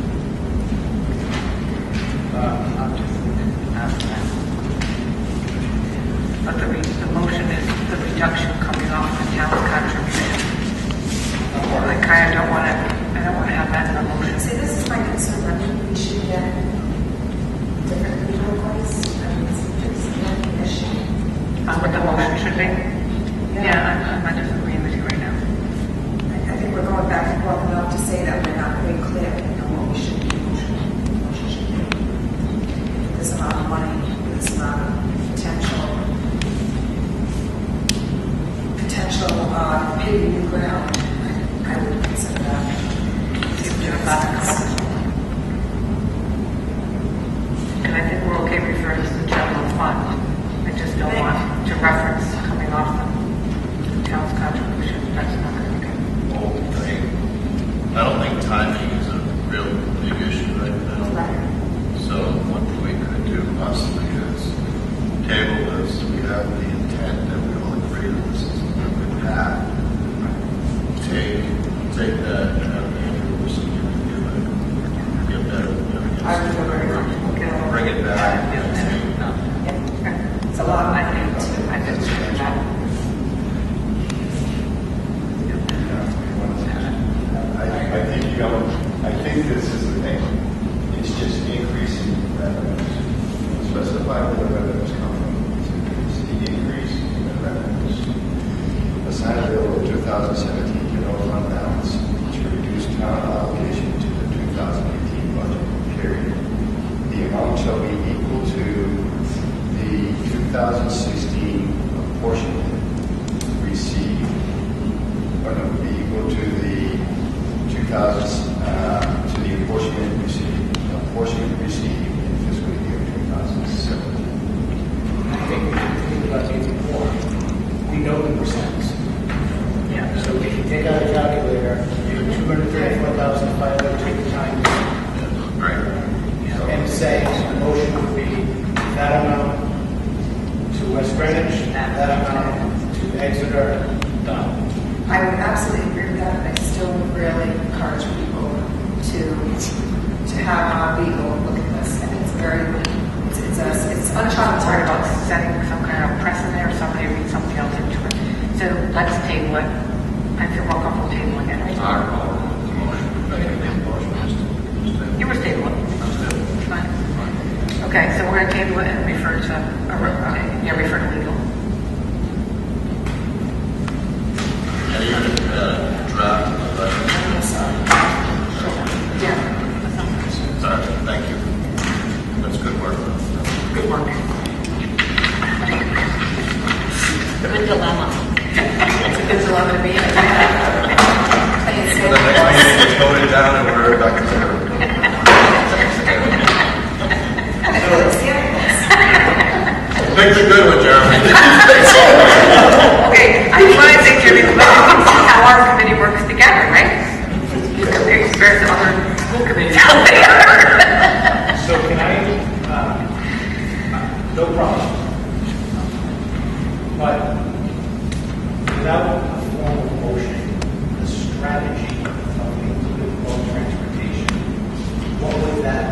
But the motion is the reduction coming off the town's contribution. I kind of don't want to have that in the motion. See, this is my concern, I think we should get different legal advice, and it's not an issue. What the motion should be? Yeah, I'm not disagreeing with you right now. I think we're going back and forth enough to say that we're not very clear on what we should do. This amount of money, this amount of potential paving new ground, I would consider that. And I think we're okay referring to the general fund. I just don't want to reference coming off the town's contribution. That's not going to be good. Well, I don't think timing is a real big issue right now. So what we could do possibly is table this, we have the intent that we all agree that this is a good path. Take that and have Andrew or somebody get better. I would feel very comfortable. Bring it back. It's a lot, I think that. I think this is the thing. It's just increasing revenues. Specify where the revenues come from. It's the increase in the revenues. Assign available 2017 general fund balance to reduce town allocation to the 2018 budget period. The amount shall be equal to the 2016 apportionment received, or no, be equal to the 2000 to the apportionment received in fiscal year 2017. I think we should think about it before. We know the percents. Yeah. So if you take out a calculator, you have 234,500 times, Right. and say the motion would be that amount to West Greenwich, that amount to Exeter, done. I would absolutely agree with that, but I still would really encourage people to have our legal look at this. I think it's very, it's uncharted Sorry about territory. setting some kind of precedent or somebody read something else into it. So let's table it. I feel more comfortable tabling it. Our motion. You were stable. Let's do it. No, fine. Okay, so we're gonna table it and refer to, refer to legal. Any draft of the budget? Yeah. Thank you. That's good work. Good work. Good dilemma. It's a lot to be in. The next meeting is voted down and we're back to zero. Pick the good one, Jeremy. Okay, I just want to say, Jimmy, we can see how our committee works together, right? Compared to other school committees out there. So can I, no problem. But without a formal motion, the strategy of including both transportation, what would that,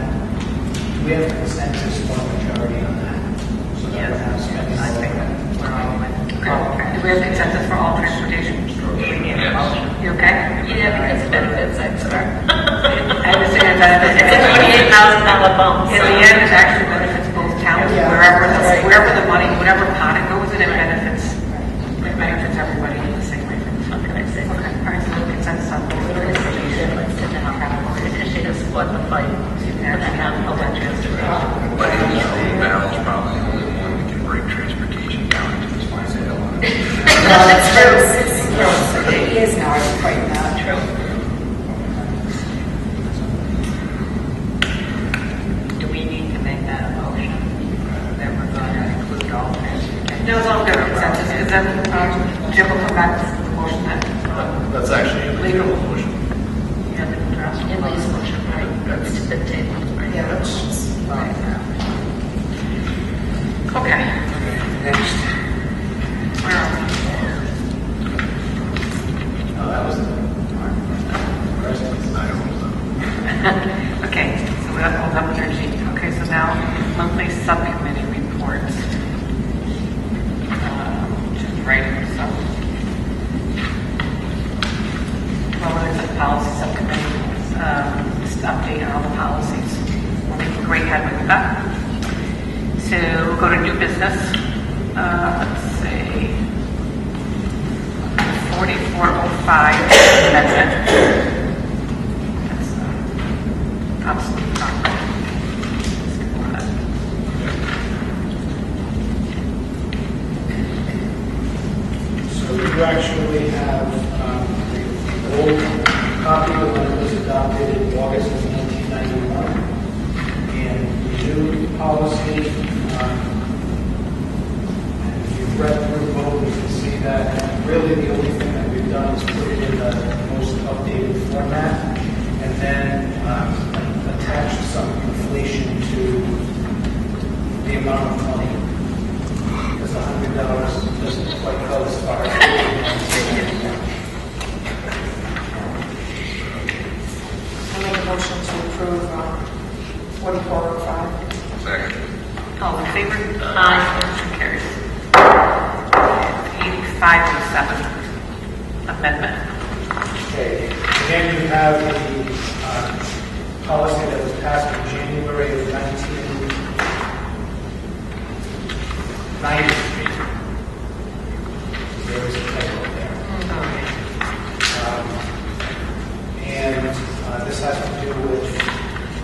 do we have consensus for a majority on that? So that we're not spending I all think that. we're all in. Okay. Do we have consensus for all transportation? You okay? Yeah, because it benefits extra. I understand that. It's a $28,000 bump. In the end, it actually benefits both towns, wherever the money, whatever pot it goes in, it benefits everybody in the same way. What can I say? Okay, all right, so consensus on both. Let's sit down. She has split the fight. Put that down in public transportation. But in this room, Merrill's probably the only one that can break transportation down into this line item. No, that's true. It is now, I'm fighting that. True. Do we need to make that a motion that we're going to include all transportation? No, it's all good consensus, because then Jim will come back with the motion that That's actually a legal motion. you have to draft. In these motion, right? It's been tabled, right? Yeah, let's just, Okay, Next. where are we? No, that was the Okay, so we have pulled up your sheet. Okay, so now monthly subcommittee reports. Just writing this up. Well, there's a policy subcommittee, just update on all the policies. We're making great headway with that. So we'll go to new business. Let's see. 4405 amendment. That's absolutely not right. So you actually have the old copy of when it was adopted in August of 1991, and the new policy. If you've read through both, you can see that really the only thing that we've done is put it in the most updated format, and then attached some inflation to the amount of money. Because $100 doesn't quite go as far as I make a motion to approve 4405. Second. All in favor? Aye. Motion carries. 8507 amendment. Okay, again, you have the policy that was passed in January of 1993. There was a typo there. And this has to do with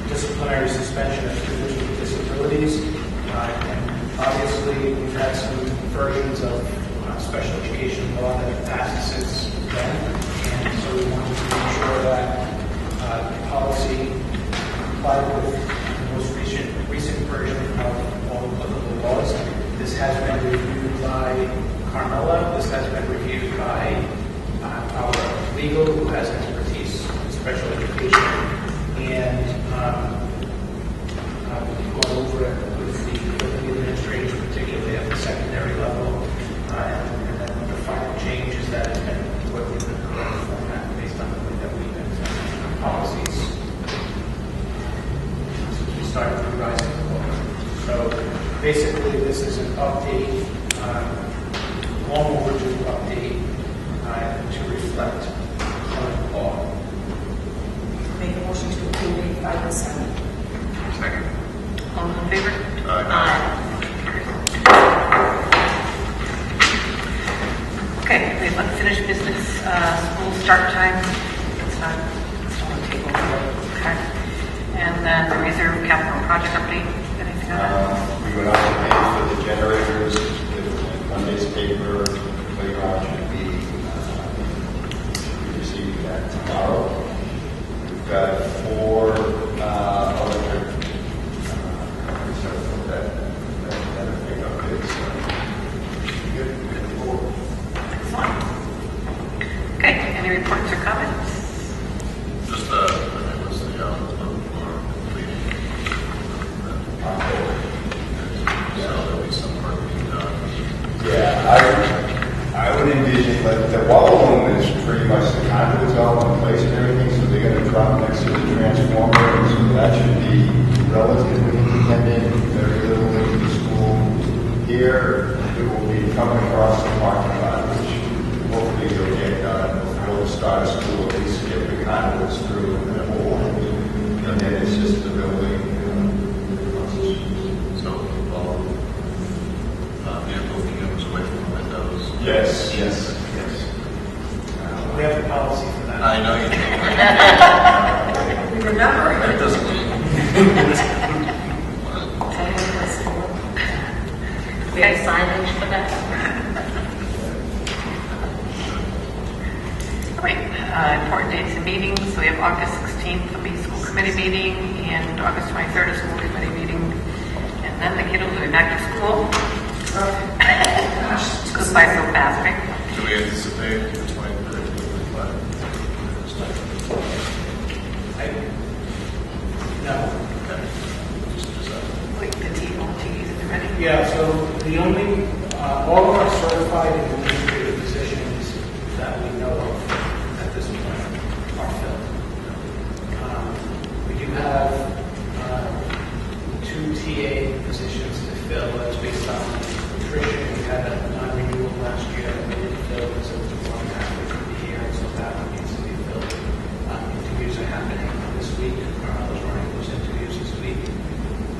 disciplinary suspension of students with disabilities. And obviously, we've had some versions of special education law that have passed since then. And so we wanted to make sure that the policy complied with the most recent version of all applicable laws. This has been reviewed by Carmela. This has been reviewed by our legal, who has expertise in special education. And we've gone over it with the administration, particularly at the secondary level. And then the final change is that it's been put in the correct format based on the way that we've been policies since we started revising the law. So basically, this is an update, long overdue update to reflect current law. Make a motion to approve 8507. Second. unfinished business, school start time. It's not, it's on the table. Okay. And then the reserve capital project update. Anything on that? We went out to pay for the generators with Monday's paper. The playground should be receiving that tomorrow. We've got 4 electric that pick up bids. Good forward. Excellent. Okay, any reports or comments? Just, it was the, so there'll be some work being done. Yeah, I would envision that the wall loom is pretty much the conduits all in place and everything, so they're going to drop next to the transformer, so that should be relatively independent, very little into the school. Here, it will be coming across the parking lot, which hopefully will get done before the start of school, at least get the conduits through and the whole, and then it's just the building. So, vehicle fumes away from the windows. Yes. We have a policy for that. I know you do. We remember. That doesn't mean. We have signage for that. All right, important dates and meetings. So we have August 16th will be school committee meeting, and August 23rd is school committee meeting. And then the kiddos will be back to school. It goes by so fast, right? Do we anticipate the 23rd? No. Okay. Like the TOTs, are they ready? Yeah, so the only, all of our certified and administrative positions that we know of at this point are filled. We do have 2 TA positions to fill. That's based on attrition. We had a non-renewal last year that we didn't fill because it was one halfway through the year, so that one needs to be filled. Interviews are happening this week. I was running those interviews this week.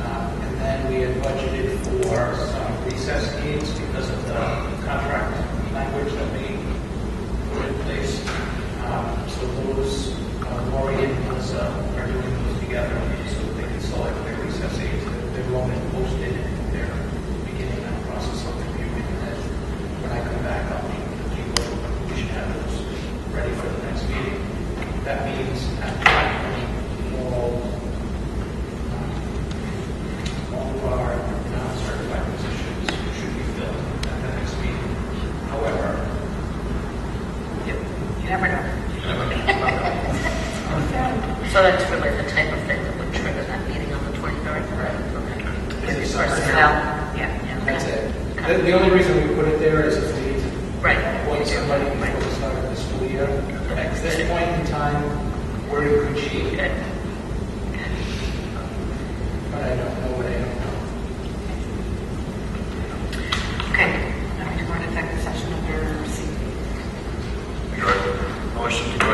And then we had budgeted for some recess needs because of the contract language that we put in place. So those, Lori and Melissa are doing those together so that they can select their recess aids. They've all been posted and they're beginning that process of reviewing. And then when I come back, I'll meet with the people. We should have those ready for the next meeting. That means at that point, all of our non-certified positions should be filled at the next meeting. However, You never know. So that's really the type of thing that would trigger that meeting on the 23rd, correct? Okay. It's Personnel, yeah. that's it. The only reason we put it there is if we need to Right. appoint somebody before the start of the school year. At this point in time, we're in good shape. Good. But I don't know what I don't know. Okay, now we go into executive session under C. Motion to go